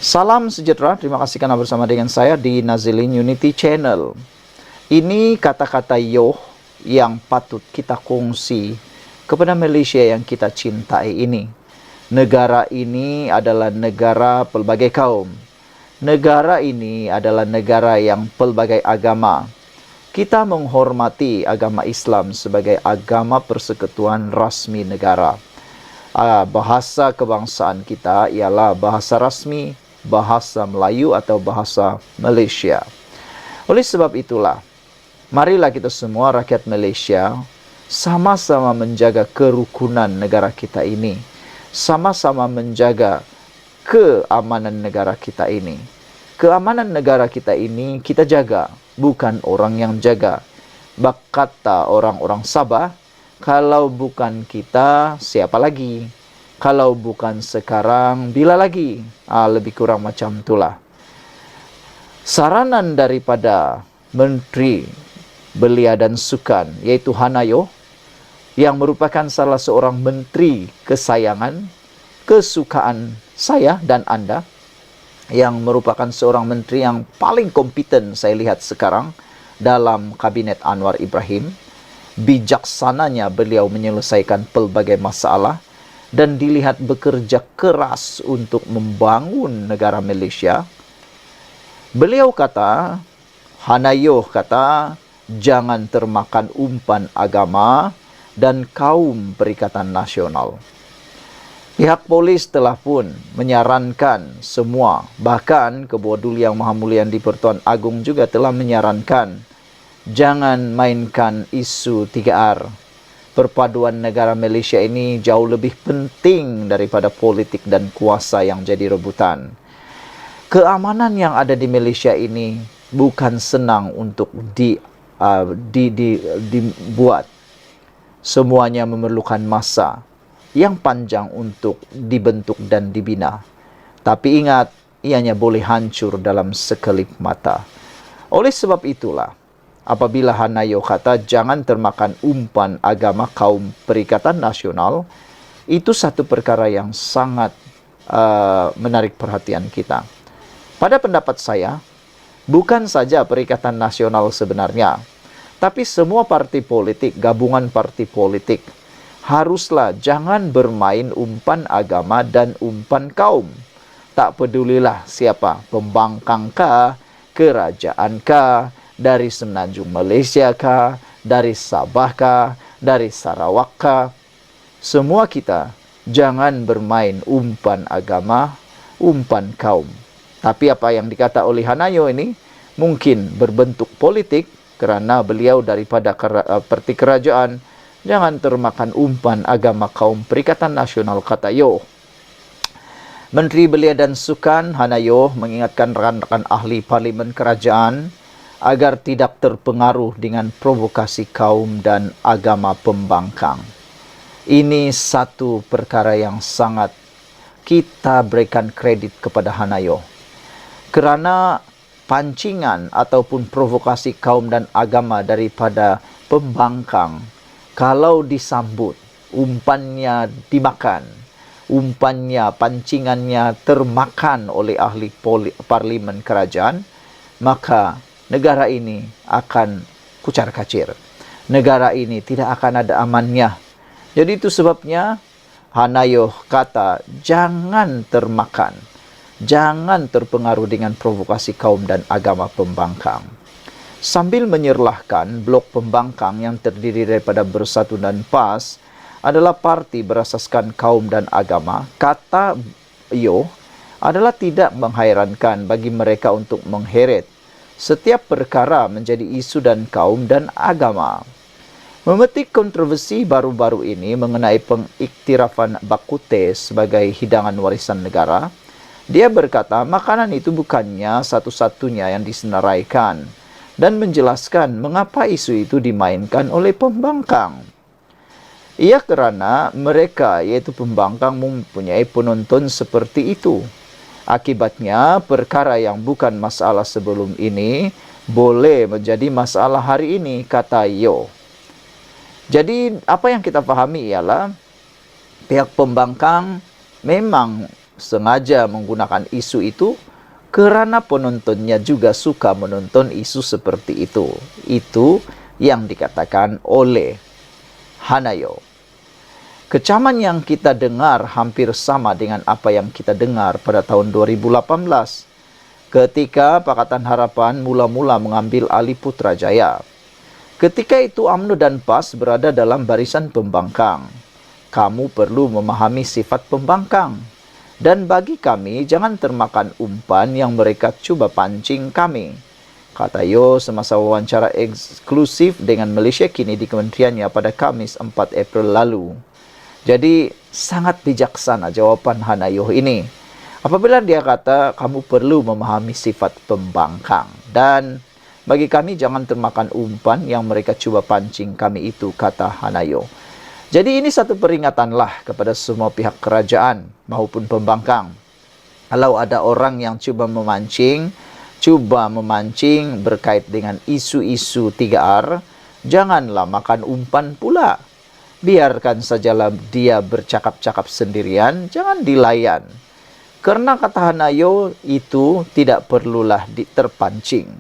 Salam sejahtera, terima kasih karena bersama dengan saya di Nazilin Unity Channel. Ini kata-kata Yoh yang patut kita kongsi kepada Malaysia yang kita cintai ini. Negara ini adalah negara pelbagai kaum. Negara ini adalah negara yang pelbagai agama. Kita menghormati agama Islam sebagai agama persekutuan rasmi negara. Bahasa kebangsaan kita ialah bahasa rasmi, bahasa Melayu atau bahasa Malaysia. Oleh sebab itulah, marilah kita semua rakyat Malaysia sama-sama menjaga kerukunan negara kita ini. Sama-sama menjaga keamanan negara kita ini. Keamanan negara kita ini kita jaga, bukan orang yang jaga. Kata orang-orang Sabah, kalau bukan kita, siapa lagi? Kalau bukan sekarang, bila lagi? Lebih kurang macam itulah. Saranan daripada Menteri Belia dan Sukan, yaitu Hannah Yeoh, yang merupakan salah seorang menteri kesayangan, kesukaan saya dan anda, yang merupakan seorang menteri yang paling kompeten saya lihat sekarang dalam Kabinet Anwar Ibrahim. Bijaksananya beliau menyelesaikan pelbagai masalah dan dilihat bekerja keras untuk membangun negara Malaysia. Beliau kata, Hannah Yeoh kata, jangan termakan umpan agama dan kaum Perikatan Nasional. Pihak polis telah pun menyarankan semua, bahkan Ketua Duli Yang Maha Mulia di-Pertuan Agong juga telah menyarankan, jangan mainkan isu 3R. Perpaduan negara Malaysia ini jauh lebih penting daripada politik dan kuasa yang jadi rebutan. Keamanan yang ada di Malaysia ini bukan senang untuk dibuat. Semuanya memerlukan masa yang panjang untuk dibentuk dan dibina. Tapi ingat, ianya boleh hancur dalam sekelip mata. Oleh sebab itulah, apabila Hannah Yeoh kata jangan termakan umpan agama kaum Perikatan Nasional, itu satu perkara yang sangat menarik perhatian kita. Pada pendapat saya, bukan saja Perikatan Nasional sebenarnya, tapi semua parti politik, gabungan parti politik, haruslah jangan bermain umpan agama dan umpan kaum. Tak pedulilah siapa, pembangkang kah, kerajaan kah, dari Semenanjung Malaysia kah, dari Sabah kah, dari Sarawak kah. Semua kita jangan bermain umpan agama, umpan kaum. Tapi apa yang dikata oleh Hannah Yeoh ini mungkin berbentuk politik kerana beliau daripada parti kerajaan. Jangan termakan umpan agama kaum Perikatan Nasional, kata Yeoh. Menteri Belia dan Sukan Hannah Yeoh mengingatkan rakan-rakan ahli parlimen kerajaan agar tidak terpengaruh dengan provokasi kaum dan agama pembangkang. Ini satu perkara yang sangat kita berikan kredit kepada Hannah Yeoh. Kerana pancingan ataupun provokasi kaum dan agama daripada pembangkang, kalau disambut, umpannya dimakan, umpannya, pancingannya termakan oleh ahli parlimen kerajaan, maka negara ini akan kucar-kacir. Negara ini tidak akan ada amannya. Jadi itu sebabnya Hannah Yeoh kata, jangan termakan, jangan terpengaruh dengan provokasi kaum dan agama pembangkang. Sambil menyerlahkan blok pembangkang yang terdiri daripada Bersatu dan PAS adalah parti berasaskan kaum dan agama, kata Yeoh adalah tidak menghairankan bagi mereka untuk mengheret setiap perkara menjadi isu dan kaum dan agama. Memetik kontroversi baru-baru ini mengenai pengiktirafan bak kuteh sebagai hidangan warisan negara, dia berkata makanan itu bukannya satu-satunya yang disenaraikan dan menjelaskan mengapa isu itu dimainkan oleh pembangkang. Ia kerana mereka, iaitu pembangkang, mempunyai penonton seperti itu. Akibatnya, perkara yang bukan masalah sebelum ini boleh menjadi masalah hari ini, kata Yeoh. Jadi, apa yang kita fahami ialah pihak pembangkang memang sengaja menggunakan isu itu karena penontonnya juga suka menonton isu seperti itu. Itu yang dikatakan oleh Hanayo. Kecaman yang kita dengar hampir sama dengan apa yang kita dengar pada tahun 2018 ketika Pakatan Harapan mula-mula mengambil alih Putrajaya. Ketika itu UMNO dan PAS berada dalam barisan pembangkang. Kamu perlu memahami sifat pembangkang. Dan bagi kami, jangan termakan umpan yang mereka cuba pancing kami. Kata Yo semasa wawancara eksklusif dengan Malaysia Kini di kementeriannya pada Kamis 4 April lalu. Jadi, sangat bijaksana jawaban Hanayo ini. Apabila dia kata, kamu perlu memahami sifat pembangkang. Dan bagi kami, jangan termakan umpan yang mereka cuba pancing kami itu, kata Hanayo. Jadi ini satu peringatanlah kepada semua pihak kerajaan maupun pembangkang. Kalau ada orang yang cuba memancing berkait dengan isu-isu 3R, janganlah makan umpan pula. Biarkan sajalah dia bercakap-cakap sendirian, jangan dilayan. Karena kata Hanayo itu tidak perlulah terpancing.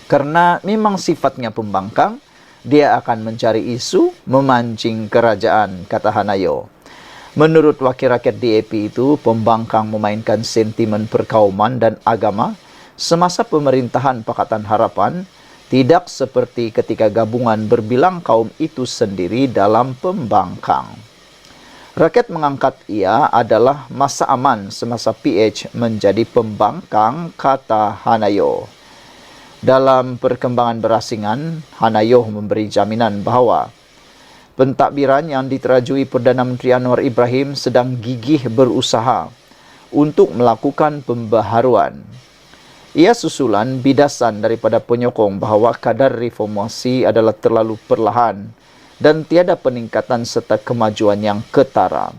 Karena memang sifatnya pembangkang, dia akan mencari isu, memancing kerajaan, kata Hanayo. Menurut Wakil Rakyat DAP itu, pembangkang memainkan sentimen perkauman dan agama semasa pemerintahan Pakatan Harapan, tidak seperti ketika gabungan berbilang kaum itu sendiri dalam pembangkang. Rakyat mengangkat ia adalah masa aman semasa PH menjadi pembangkang, kata Hanayo. Dalam perkembangan berasingan, Hanayo memberi jaminan bahawa pentadbiran yang diterajui Perdana Menteri Anwar Ibrahim sedang gigih berusaha untuk melakukan pembaharuan. Ia susulan bidasan daripada penyokong bahawa kadar reformasi adalah terlalu perlahan dan tiada peningkatan serta kemajuan yang ketara.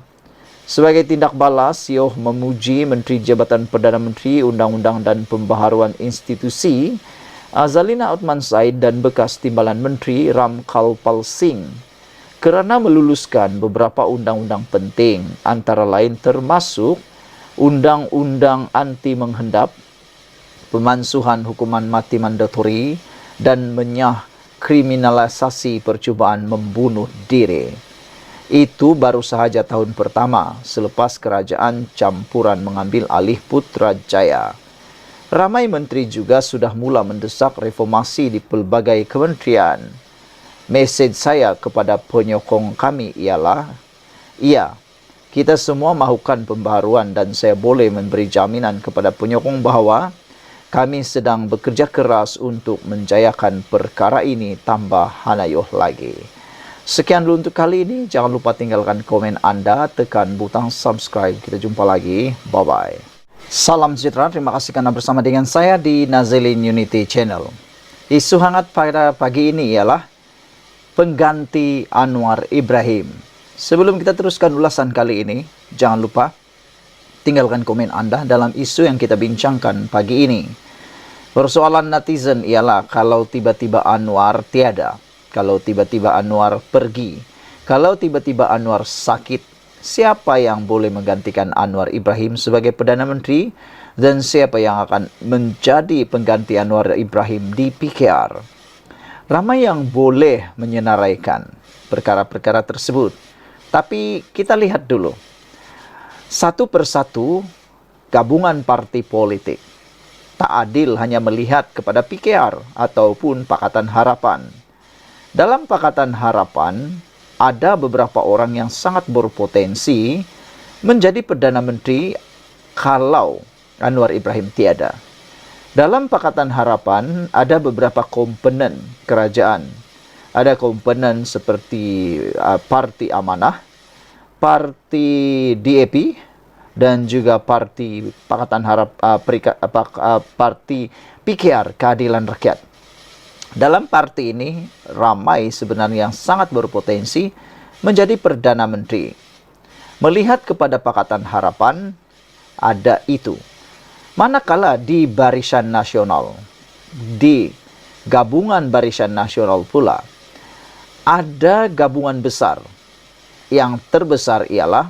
Sebagai tindak balas, Yoh memuji Menteri Jabatan Perdana Menteri Undang-Undang dan Pembaharuan Institusi Azalina Othman Said dan bekas Timbalan Menteri Ram Kalpal Singh kerana meluluskan beberapa undang-undang penting, antara lain termasuk Undang-Undang Anti Menghendap, pemansuhan hukuman mati mandatori dan menyah kriminalisasi percubaan membunuh diri. Itu baru sahaja tahun pertama selepas kerajaan campuran mengambil alih Putrajaya. Ramai menteri juga sudah mula mendesak reformasi di pelbagai kementerian. Mesej saya kepada penyokong kami ialah, kita semua mahukan pembaharuan dan saya boleh memberi jaminan kepada penyokong bahawa kami sedang bekerja keras untuk menjayakan perkara ini, tambah Hanayo lagi. Sekian dulu untuk kali ini. Jangan lupa tinggalkan komen anda, tekan butang subscribe. Kita jumpa lagi. Bye-bye. Salam sejahtera, terima kasih karena bersama dengan saya di Nazilin Unity Channel. Isu hangat pada pagi ini ialah pengganti Anwar Ibrahim. Sebelum kita teruskan ulasan kali ini, jangan lupa tinggalkan komen anda dalam isu yang kita bincangkan pagi ini. Persoalan netizen ialah kalau tiba-tiba Anwar tiada, kalau tiba-tiba Anwar pergi, kalau tiba-tiba Anwar sakit, siapa yang boleh menggantikan Anwar Ibrahim sebagai Perdana Menteri dan siapa yang akan menjadi pengganti Anwar Ibrahim di PKR. Ramai yang boleh menyenaraikan perkara-perkara tersebut. Tapi kita lihat dulu. Satu persatu gabungan parti politik. Tak adil hanya melihat kepada PKR ataupun Pakatan Harapan. Dalam Pakatan Harapan, ada beberapa orang yang sangat berpotensi menjadi Perdana Menteri kalau Anwar Ibrahim tiada. Dalam Pakatan Harapan ada beberapa komponen kerajaan. Ada komponen seperti Parti Amanah, Parti DAP dan juga Parti Pakatan Parti PKR, Keadilan Rakyat. Dalam parti ini, ramai sebenarnya yang sangat berpotensi menjadi Perdana Menteri. Melihat kepada Pakatan Harapan, ada itu. Manakala di Barisan Nasional, di Gabungan Barisan Nasional pula, ada gabungan besar. Yang terbesar ialah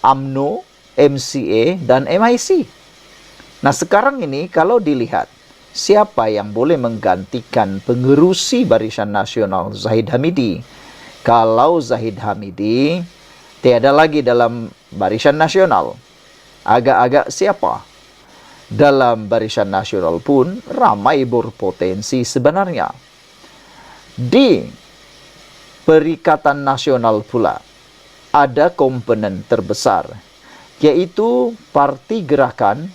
UMNO, MCA, dan MIC. Nah, sekarang ini kalau dilihat, siapa yang boleh menggantikan pengerusi Barisan Nasional Zahid Hamidi? Kalau Zahid Hamidi tiada lagi dalam Barisan Nasional, agak-agak siapa? Dalam Barisan Nasional pun ramai berpotensi sebenarnya. Di Perikatan Nasional pula ada komponen terbesar, yaitu Parti Gerakan,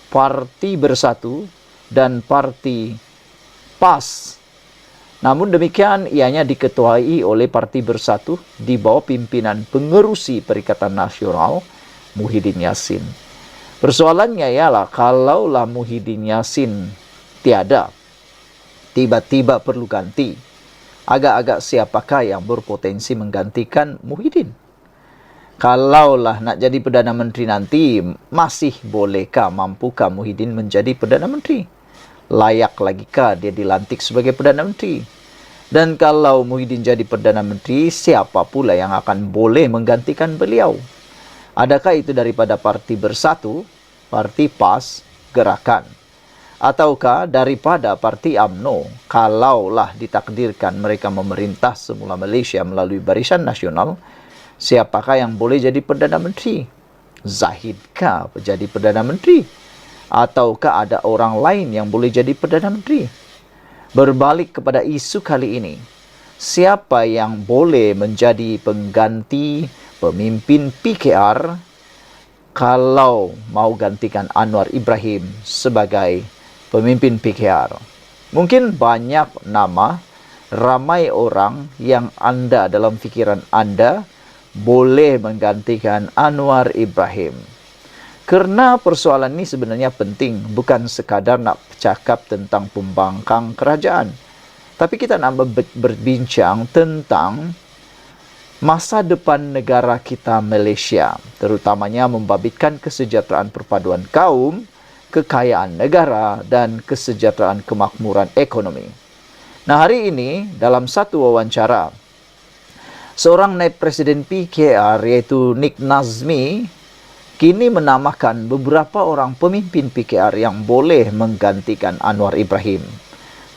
Parti Bersatu, dan Parti PAS. Namun demikian, ianya diketuai oleh Parti Bersatu di bawah pimpinan pengerusi Perikatan Nasional, Muhyiddin Yassin. Persoalannya ialah, kalaulah Muhyiddin Yassin tiada, tiba-tiba perlu ganti, agak-agak siapakah yang berpotensi menggantikan Muhyiddin? Kalaulah nak jadi Perdana Menteri nanti, masih bolehkah, mampukah Muhyiddin menjadi Perdana Menteri? Layak lagikah dia dilantik sebagai Perdana Menteri? Dan kalau Muhyiddin jadi Perdana Menteri, siapa pula yang akan boleh menggantikan beliau? Adakah itu daripada Parti Bersatu, Parti PAS, Gerakan? Ataukah daripada Parti UMNO, kalaulah ditakdirkan mereka memerintah semula Malaysia melalui Barisan Nasional, siapakah yang boleh jadi Perdana Menteri? Zahidkah jadi Perdana Menteri? Ataukah ada orang lain yang boleh jadi Perdana Menteri? Berbalik kepada isu kali ini, siapa yang boleh menjadi pengganti pemimpin PKR kalau mau gantikan Anwar Ibrahim sebagai pemimpin PKR? Mungkin banyak nama, ramai orang yang Anda dalam fikiran Anda boleh menggantikan Anwar Ibrahim. Kerana persoalan ini sebenarnya penting, bukan sekadar nak cakap tentang pembangkang kerajaan. Tapi kita nak berbincang tentang masa depan negara kita Malaysia, terutamanya membabitkan kesejahteraan perpaduan kaum, kekayaan negara, dan kesejahteraan kemakmuran ekonomi. Nah, hari ini dalam satu wawancara, seorang naib Presiden PKR iaitu Nik Nazmi kini menamakan beberapa orang pemimpin PKR yang boleh menggantikan Anwar Ibrahim.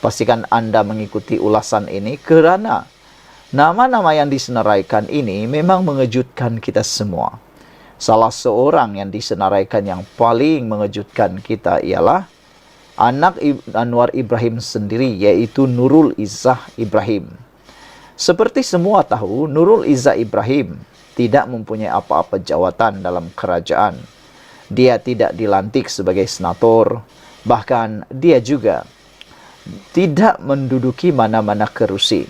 Pastikan Anda mengikuti ulasan ini kerana nama-nama yang disenaraikan ini memang mengejutkan kita semua. Salah seorang yang disenaraikan yang paling mengejutkan kita ialah anak Anwar Ibrahim sendiri, iaitu Nurul Izzah Ibrahim. Seperti semua tahu, Nurul Izzah Ibrahim tidak mempunyai apa-apa jawatan dalam kerajaan. Dia tidak dilantik sebagai senator, bahkan dia juga tidak menduduki mana-mana kerusi.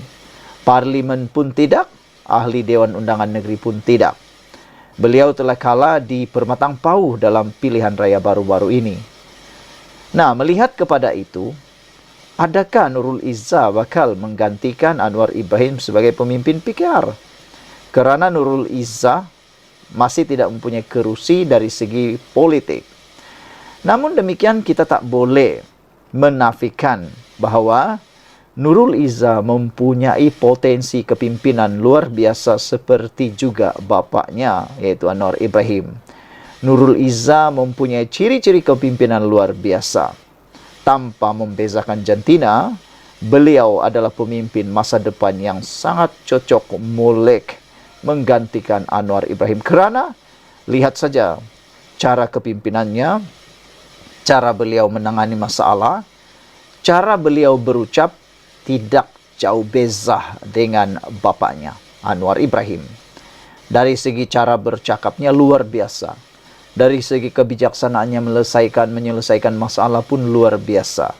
Parlimen pun tidak, ahli Dewan Undangan Negeri pun tidak. Beliau telah kalah di Permatang Pauh dalam pilihan raya baru-baru ini. Nah, melihat kepada itu, adakah Nurul Izzah bakal menggantikan Anwar Ibrahim sebagai pemimpin PKR? Kerana Nurul Izzah masih tidak mempunyai kerusi dari segi politik. Namun demikian, kita tak boleh menafikan bahawa Nurul Izzah mempunyai potensi kepimpinan luar biasa seperti juga bapaknya, iaitu Anwar Ibrahim. Nurul Izzah mempunyai ciri-ciri kepimpinan luar biasa. Tanpa membezakan jantina, beliau adalah pemimpin masa depan yang sangat cocok molek menggantikan Anwar Ibrahim. Kerana lihat saja cara kepimpinan,nya, cara beliau menangani masalah, cara beliau berucap tidak jauh beza dengan bapaknya Anwar Ibrahim. Dari segi cara bercakapnya luar biasa. Dari segi kebijaksanaannya menyelesaikan masalah pun luar biasa.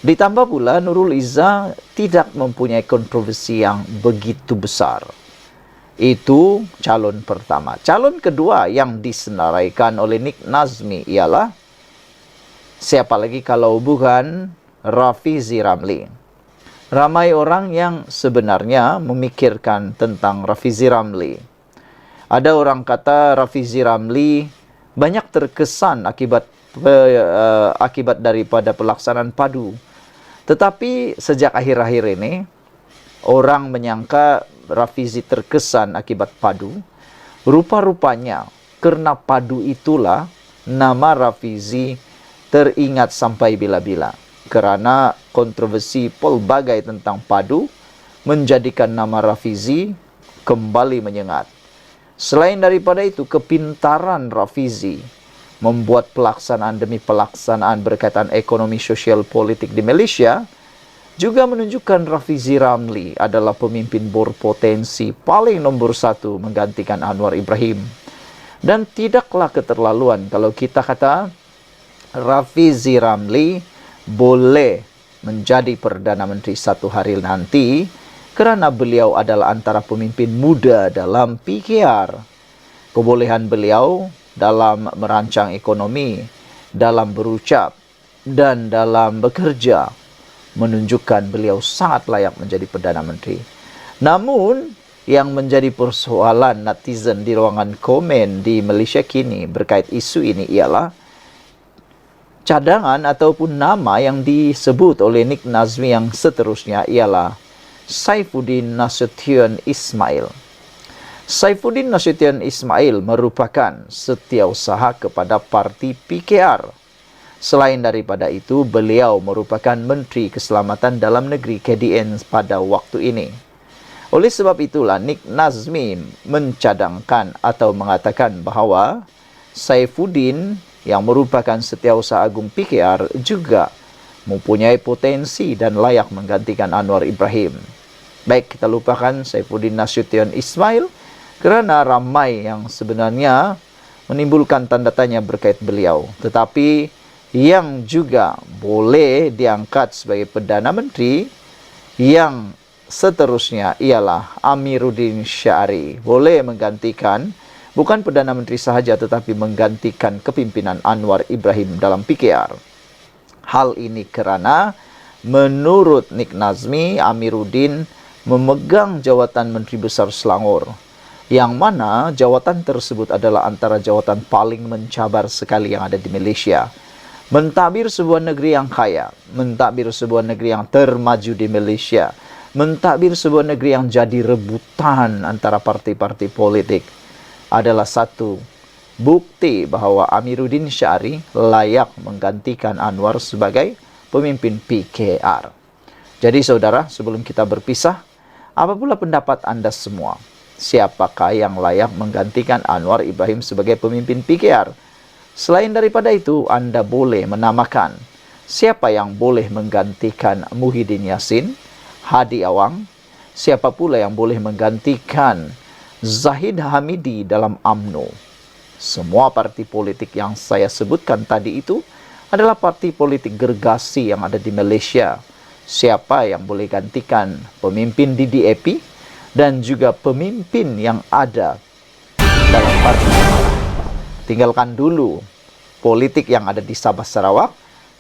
Ditambah pula Nurul Izzah tidak mempunyai kontroversi yang begitu besar. Itu calon pertama. Calon kedua yang disenaraikan oleh Nik Nazmi ialah siapa lagi kalau bukan Rafizi Ramli. Ramai orang yang sebenarnya memikirkan tentang Rafizi Ramli. Ada orang kata Rafizi Ramli banyak terkesan akibat daripada pelaksanaan padu. Tetapi sejak akhir-akhir ini, orang menyangka Rafizi terkesan akibat padu. Rupa-rupanya karena padu itulah nama Rafizi teringat sampai bila-bila. Kerana kontroversi pelbagai tentang padu menjadikan nama Rafizi kembali menyengat. Selain daripada itu, kepintaran Rafizi membuat pelaksanaan demi pelaksanaan berkaitan ekonomi sosial politik di Malaysia juga menunjukkan Rafizi Ramli adalah pemimpin berpotensi paling nombor 1 menggantikan Anwar Ibrahim. Dan tidaklah keterlaluan kalau kita kata Rafizi Ramli boleh menjadi Perdana Menteri satu hari nanti kerana beliau adalah antara pemimpin muda dalam PKR. Kebolehan beliau dalam merancang ekonomi, dalam berucap, dan dalam bekerja menunjukkan beliau sangat layak menjadi Perdana Menteri. Namun, yang menjadi persoalan netizen di ruangan komen di Malaysia kini berkait isu ini ialah cadangan ataupun nama yang disebut oleh Nik Nazmi yang seterusnya ialah Saifuddin Nasution Ismail. Saifuddin Nasution Ismail merupakan setiausaha kepada parti PKR. Selain daripada itu, beliau merupakan Menteri Keselamatan Dalam Negeri KDN pada waktu ini. Oleh sebab itulah Nik Nazmi mencadangkan atau mengatakan bahawa Saifuddin yang merupakan setiausaha agung PKR juga mempunyai potensi dan layak menggantikan Anwar Ibrahim. Baik, kita lupakan Saifuddin Nasution Ismail kerana ramai yang sebenarnya menimbulkan tanda tanya berkait beliau. Tetapi yang juga boleh diangkat sebagai Perdana Menteri yang seterusnya ialah Amiruddin Syari. Boleh menggantikan bukan Perdana Menteri sahaja tetapi menggantikan kepimpinan Anwar Ibrahim dalam PKR. Hal ini kerana menurut Nik Nazmi, Amiruddin memegang jawatan Menteri Besar Selangor, yang mana jawatan tersebut adalah antara jawatan paling mencabar sekali yang ada di Malaysia. Mentadbir sebuah negeri yang kaya, mentadbir sebuah negeri yang termaju di Malaysia, mentadbir sebuah negeri yang jadi rebutan antara parti-parti politik adalah satu bukti bahawa Amiruddin Syari layak menggantikan Anwar sebagai pemimpin PKR. Jadi saudara, sebelum kita berpisah, apa pula pendapat anda semua? Siapakah yang layak menggantikan Anwar Ibrahim sebagai pemimpin PKR? Selain daripada itu, anda boleh menamakan siapa yang boleh menggantikan Muhyiddin Yassin, Hadi Awang, siapa pula yang boleh menggantikan Zahid Hamidi dalam UMNO. Semua parti politik yang saya sebutkan tadi itu adalah parti politik gergasi yang ada di Malaysia. Siapa yang boleh gantikan pemimpin di DAP dan juga pemimpin yang ada dalam parti. Tinggalkan dulu politik yang ada di Sabah Sarawak.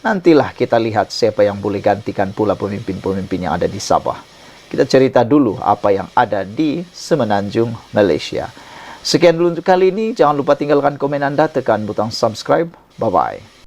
Nantilah kita lihat siapa yang boleh gantikan pula pemimpin-pemimpin yang ada di Sabah. Kita cerita dulu apa yang ada di Semenanjung Malaysia. Sekian dulu untuk kali ini. Jangan lupa tinggalkan komen anda, tekan butang subscribe. Bye-bye.